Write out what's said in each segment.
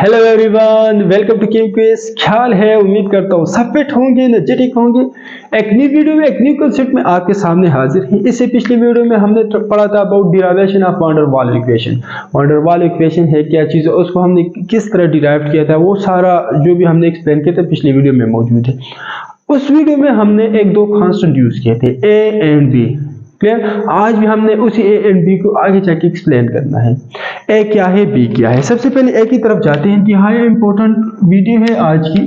Hello everyone, welcome to chem quiz. ख्याल है, उम्मीद करता हूँ सब फिट होंगे, एनर्जेटिक होंगे। एक न्यू वीडियो में एक न्यू कंसेप्ट में आपके सामने हाजिर हैं। इससे पिछली वीडियो में हमने पढ़ा था about derivation of van der वाल इक्वेशन। वान डेर वाल इक्वेशन है क्या चीज़ है, उसको हमने किस तरह डिराइव किया था, वो सारा जो भी हमने एक्सप्लेन किया था पिछली वीडियो में मौजूद है। उस वीडियो में हमने एक दो कांस्टेंट यूज किए थे, ए एंड बी। क्लियर। आज भी हमने उसी ए एंड बी को आगे जाके एक्सप्लेन करना है। ए क्या है, बी क्या है। सबसे पहले ए की तरफ जाते हैं कि हाँ ये इंपॉर्टेंट वीडियो है आज की।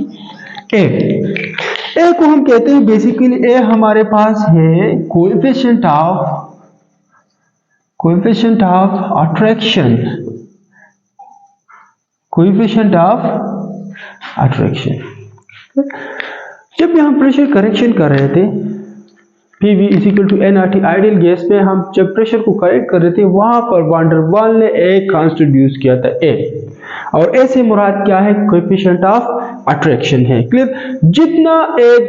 ए को हम कहते हैं बेसिकली, ए हमारे पास है coefficient of attraction. Coefficient of attraction. जब हम प्रेशर करेक्शन कर रहे थे, PV = nRT आइडियल गैस में हम जब प्रेशर को करेक्ट कर रहे थे, वहां पर वान डेर वाल ने एक कांस्टेंट यूज किया था ए, और ए से मुराद क्या है, कोएफिशिएंट ऑफ अट्रैक्शन है। क्लियर। जितना एक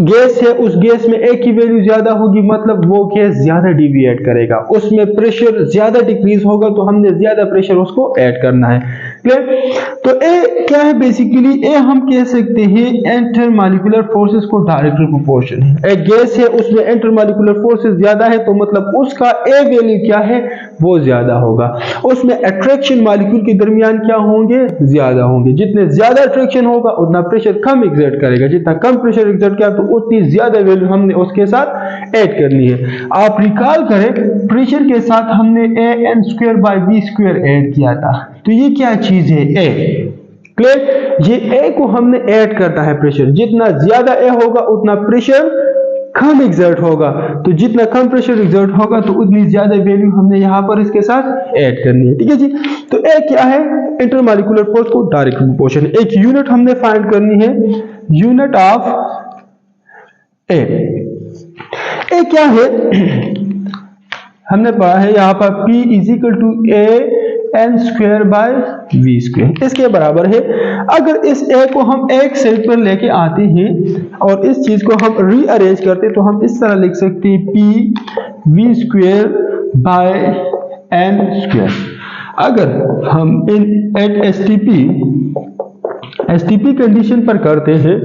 गैस है उस गैस में ए की वैल्यू ज्यादा होगी, मतलब वो गैस ज्यादा डिविएट करेगा, उसमें प्रेशर ज्यादा डिक्रीज होगा, तो हमने ज्यादा प्रेशर उसको ऐड करना है। क्लियर। तो ए क्या है बेसिकली, ए हम कह सकते हैं इंटरमॉलिक्यूलर फोर्सेस को डायरेक्टली प्रोपोर्शन है। एक गैस है उसमें इंटरमॉलिक्यूलर फोर्सेस ज्यादा है, तो मतलब उसका ए वैल्यू क्या है, वो ज्यादा होगा। उसमें अट्रैक्शन मॉलिक्यूल के दरमियान क्या होंगे, ज्यादा होंगे। जितने ज्यादा अट्रैक्शन होगा उतना प्रेशर कम एक्सर्ट करेगा, जितना कम प्रेशर एक्सर्ट किया तो उतनी ज्यादा वैल्यू हमने उसके साथ ऐड करनी है। आप रिकॉल करें, प्रेशर के साथ हमने an²/v² ऐड किया था, तो ये क्या चीज है, ए। क्लियर। ये ए को हमने ऐड करना है प्रेशर। जितना ज्यादा ए होगा उतना प्रेशर कम एक्सर्ट होगा, तो जितना कम प्रेशर एक्सर्ट होगा तो उतनी ज्यादा वैल्यू हमने यहां पर इसके साथ ऐड करनी है। ठीक है जी। तो ए क्या है, इंटरमॉलिक्यूलर फोर्स को डायरेक्ट प्रोपोर्शन। एक यूनिट हमने फाइंड करनी है, यूनिट ऑफ ए। ए क्या है, हमने पढ़ा है यहां पर P = n²/v², इसके बराबर है। अगर इस ए को हम एक साइड पर लेके आते हैं और इस चीज को हम रीअरेंज करते हैं, तो हम इस तरह लिख सकते हैं Pv²/n²। अगर हम इन एट एसटीपी कंडीशन पर करते हैं,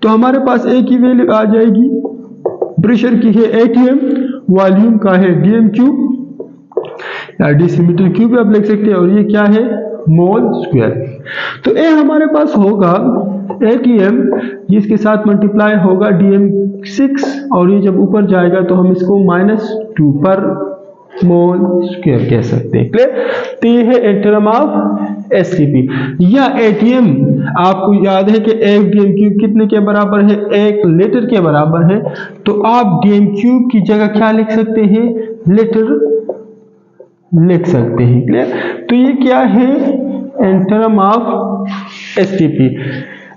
तो हमारे पास ए की वैल्यू आ जाएगी, प्रेशर की है atm, वॉल्यूम का है dm³ या डेसीमीटर क्यूब आप लिख सकते हैं, और ये क्या है, मोल स्क्वायर। तो ए हमारे पास होगा atm, जिसके साथ मल्टीप्लाई होगा dm6, और ये जब ऊपर जाएगा तो हम इसको -2 पर मोल स्क्वायर कह सकते हैं। क्लियर। तो ये है इन टर्म ऑफ एसटीपी या एटीएम। आपको याद है कि एक dm³ कितने के बराबर है, 1 लीटर के बराबर है, तो आप dm³ की जगह क्या लिख सकते हैं, लीटर लिख सकते हैं। क्लियर। तो ये क्या है, in term of STP,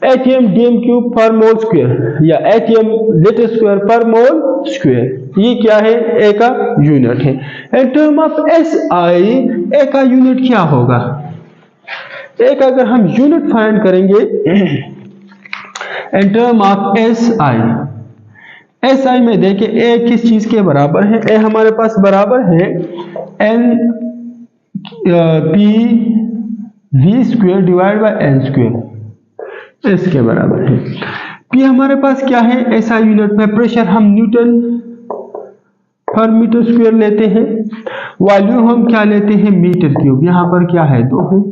atm dm³ पर मोल स्क्वायर या atm लीटर स्क्वायर पर मोल स्क्वायर, ये क्या है, ए का यूनिट है। इन टर्म ऑफ एसआई, ए का यूनिट क्या होगा, ए का अगर हम यूनिट फाइंड करेंगे इन टर्म ऑफ एसआई में देखें ए किस चीज के बराबर है, ए हमारे पास बराबर है PV²/n², इसके बराबर है। P हमारे पास क्या है, ऐसा यूनिट में प्रेशर हम न्यूटन पर मीटर स्क्वायर लेते हैं, वॉल्यूम हम क्या लेते हैं, मीटर क्यूब, यहाँ पर क्या है 2 है,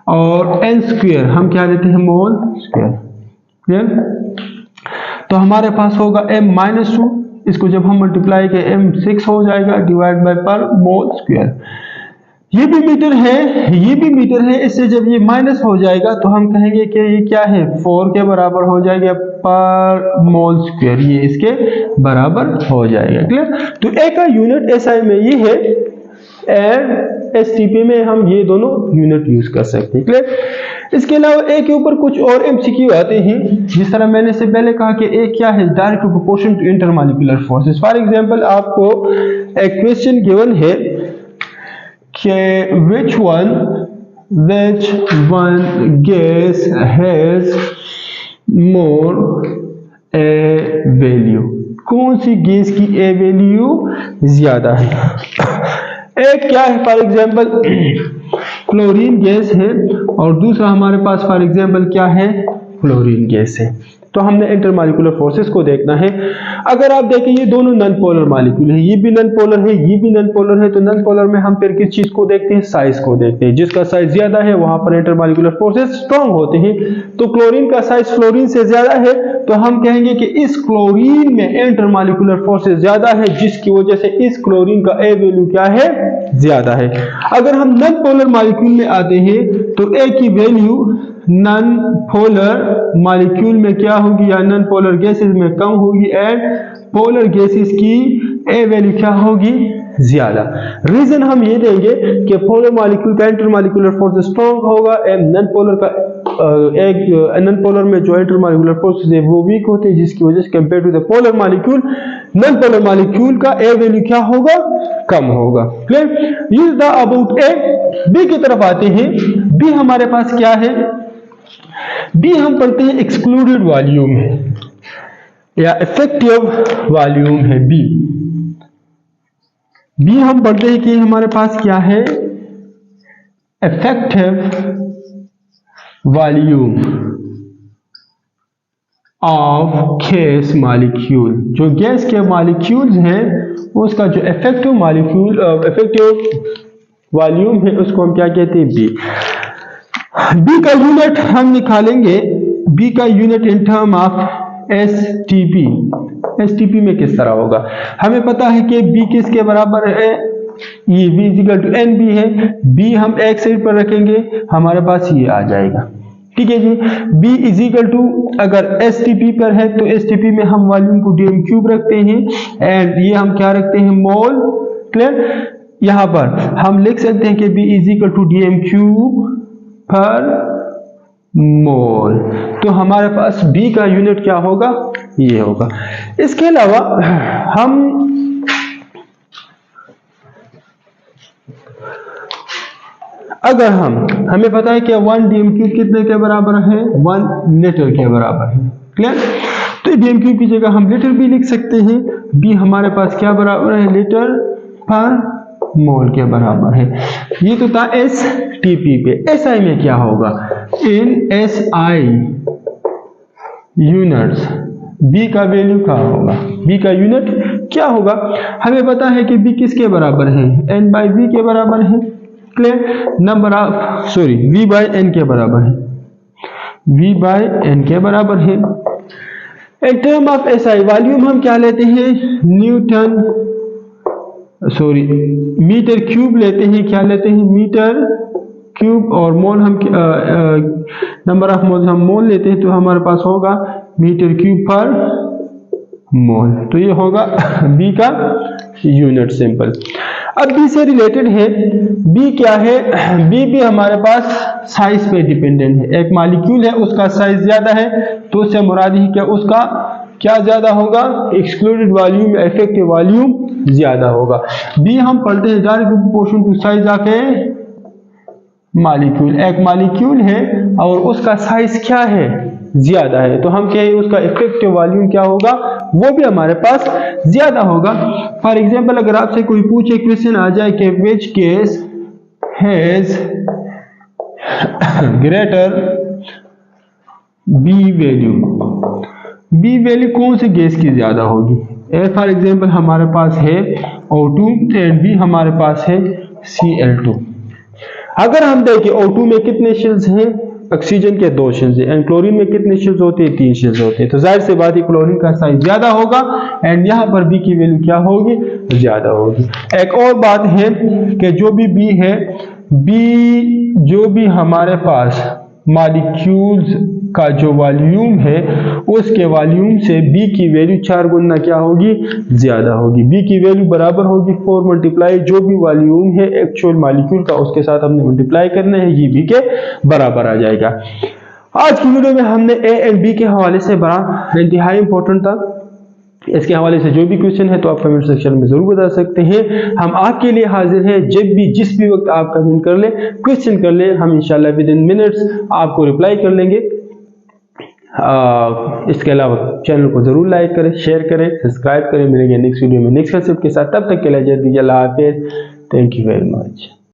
और n² हम क्या लेते हैं, मोल स्क्वायर। क्लियर। तो हमारे पास होगा m-2, इसको जब हम मल्टीप्लाई करें m6 हो जाएगा, डिवाइड बाय पर मोल स्क्वायर। ये भी मीटर है, ये भी मीटर है, इससे जब ये माइनस हो जाएगा तो हम कहेंगे कि ये क्या है, 4 के बराबर हो जाएगा पर मोल स्क्वायर, ये इसके बराबर हो जाएगा। क्लियर। तो ए का यूनिट एसआई में ये है, एंड एसटीपी में हम ये दोनों यूनिट यूज कर सकते हैं। क्लियर। इसके अलावा ए के ऊपर कुछ और एमसीक्यू आते हैं, जिस तरह मैंने से पहले कहा कि ए क्या है, direct proportion to intermolecular forces. For example आपको एक क्वेश्चन गिवन है कि which one gas has more A value, कौन सी गैस की A वैल्यू ज्यादा है। एक क्या है, फॉर एग्जांपल क्लोरीन गैस है और दूसरा हमारे पास फॉर एग्जांपल क्या है, फ्लोरीन गैस है। तो हमने इंटरमॉलिक्यूलर फोर्सेस को देखना है। अगर आप देखें ये दोनों नॉन पोलर मॉलिक्यूल है, ये भी नॉन पोलर है, ये भी नॉन पोलर है, तो नॉन पोलर में हम फिर किस चीज को देखते हैं, साइज को देखते हैं। जिसका साइज ज्यादा है वहां पर इंटरमॉलिक्यूलर फोर्सेस स्ट्रांग होते हैं। तो क्लोरीन का साइज फ्लोरीन से ज्यादा है तो हम कहेंगे कि इस क्लोरीन में इंटरमॉलिक्यूलर फोर्सेस ज्यादा है, जिसकी वजह से इस क्लोरीन का ए वैल्यू क्या है, ज्यादा है। अगर हम नॉन पोलर मॉलिक्यूल में आते हैं तो ए की वैल्यू नॉन पोलर मॉलिक्यूल में क्या होगी, या नॉन पोलर गैसेस में कम होगी एंड पोलर गैसेस की ए वैल्यू क्या होगी, ज्यादा। रीजन हम ये देंगे कि पोलर मॉलिक्यूल का इंटरमॉलिक्यूलर फोर्स स्ट्रांग होगा एंड नॉन पोलर का नॉन पोलर में जो इंटरमॉलिक्यूलर फोर्सेस है वो वीक होते हैं, जिसकी वजह से compare to the polar molecule non polar molecule का ए वैल्यू क्या होगा, कम होगा। Clear. Use the about a. B की तरफ आते हैं। बी हमारे पास क्या है, बी हम पढ़ते हैं एक्सक्लूडेड वॉल्यूम है या इफेक्टिव वॉल्यूम है। बी हम पढ़ते हैं कि हमारे पास क्या है, effective volume of gas molecule. जो गैस के मॉलिक्यूल्स हैं उसका जो इफेक्टिव वॉल्यूम है उसको हम क्या कहते हैं, बी। बी का यूनिट हम निकालेंगे, बी का unit in term of STP. STP में किस तरह होगा, हमें पता है कि बी किसके बराबर है, ये b equal to n b है। बी हम एक साइड पर रखेंगे, हमारे पास ये आ जाएगा। ठीक है जी। बी इज इक्वल टू, अगर एसटीपी पर है तो एसटीपी में हम वॉल्यूम को डीएम क्यूब रखते हैं एंड ये हम क्या रखते हैं, मोल। क्लियर। यहां पर हम लिख सकते हैं कि b is equal to dm cube per mole. तो हमारे पास बी का यूनिट क्या होगा, ये होगा। इसके अलावा हमें पता है कि 1 डीएम क्यूब कितने के बराबर है, 1 लीटर के बराबर है। क्लियर। तो डीएम क्यूब की जगह हम लीटर भी लिख सकते हैं। बी हमारे पास क्या बराबर है, लीटर पर मोल के बराबर है। ये तो था एस टीपी पे। एसआई में क्या होगा, इन एसआई यूनिट्स बी का वैल्यू क्या होगा, बी का यूनिट क्या होगा। हमें पता है कि बी किसके बराबर है, एन बाई वी के बराबर है। क्लियर। Number of V by N के बराबर है, वी बाई एन के बराबर है। In term of SI volume हम क्या लेते हैं, मीटर क्यूब लेते हैं। क्या लेते हैं, मीटर क्यूब। और मोल हम नंबर ऑफ मोल हम मोल लेते हैं तो हमारे पास होगा मीटर क्यूब पर मोल। तो ये होगा बी का यूनिट। सिंपल। अब बी से रिलेटेड है, बी क्या है, बी भी हमारे पास साइज पे डिपेंडेंट है। एक मॉलिक्यूल है उसका साइज ज्यादा है तो उससे मुराद ही क्या, उसका क्या ज्यादा होगा, एक्सक्लूडेड वॉल्यूम या इफेक्टिव वॉल्यूम ज्यादा होगा। बी हम पढ़ते हैं direct proportion to size of a molecule. एक मॉलिक्यूल है और उसका साइज क्या है, ज्यादा है, तो हम कहें उसका इफेक्टिव वॉल्यूम क्या होगा, वो भी हमारे पास ज्यादा होगा। फॉर एग्जांपल अगर आपसे कोई पूछे, क्वेश्चन आ जाए कि which gas has greater b value, b value कौन सी गैस की ज्यादा होगी। ए फॉर एग्जांपल हमारे पास है O2 एंड बी हमारे पास है Cl2। अगर हम देखें O2 में कितने शेल्स हैं, ऑक्सीजन के 2 शेल्स हैं, एंड क्लोरीन में कितने शेल्स होते हैं, 3 शेल्स होते हैं। तो जाहिर सी बात है क्लोरीन का साइज ज्यादा होगा एंड यहाँ पर बी की वैल्यू क्या होगी, ज्यादा होगी। एक और बात है कि जो भी बी है, बी जो भी हमारे पास मॉलिक्यूल्स का जो वॉल्यूम है उसके वॉल्यूम से बी की वैल्यू 4 गुना क्या होगी, ज्यादा होगी। बी की वैल्यू बराबर होगी 4 मल्टीप्लाई जो भी वॉल्यूम है एक्चुअल मॉलिक्यूल का उसके साथ हमने मल्टीप्लाई करना है, ये बी के बराबर आ जाएगा। आज की वीडियो में हमने ए एंड बी के हवाले से बड़ा इंतहाई इंपॉर्टेंट था। इसके हवाले से जो भी क्वेश्चन है तो आप कमेंट सेक्शन में जरूर बता सकते हैं। हम आपके लिए हाजिर हैं, जब भी जिस भी वक्त आप कमेंट कर ले, क्वेश्चन कर ले, हम इंशाल्लाह विद इन मिनट्स आपको रिप्लाई कर लेंगे। इसके अलावा चैनल को जरूर लाइक करें, शेयर करें, सब्सक्राइब करें। मिलेंगे नेक्स्ट वीडियो में नेक्स्ट कंसेप्ट के साथ, तब तक के लिए जय दीजिए, अल्लाह हाफिज़, थैंक यू वेरी मच।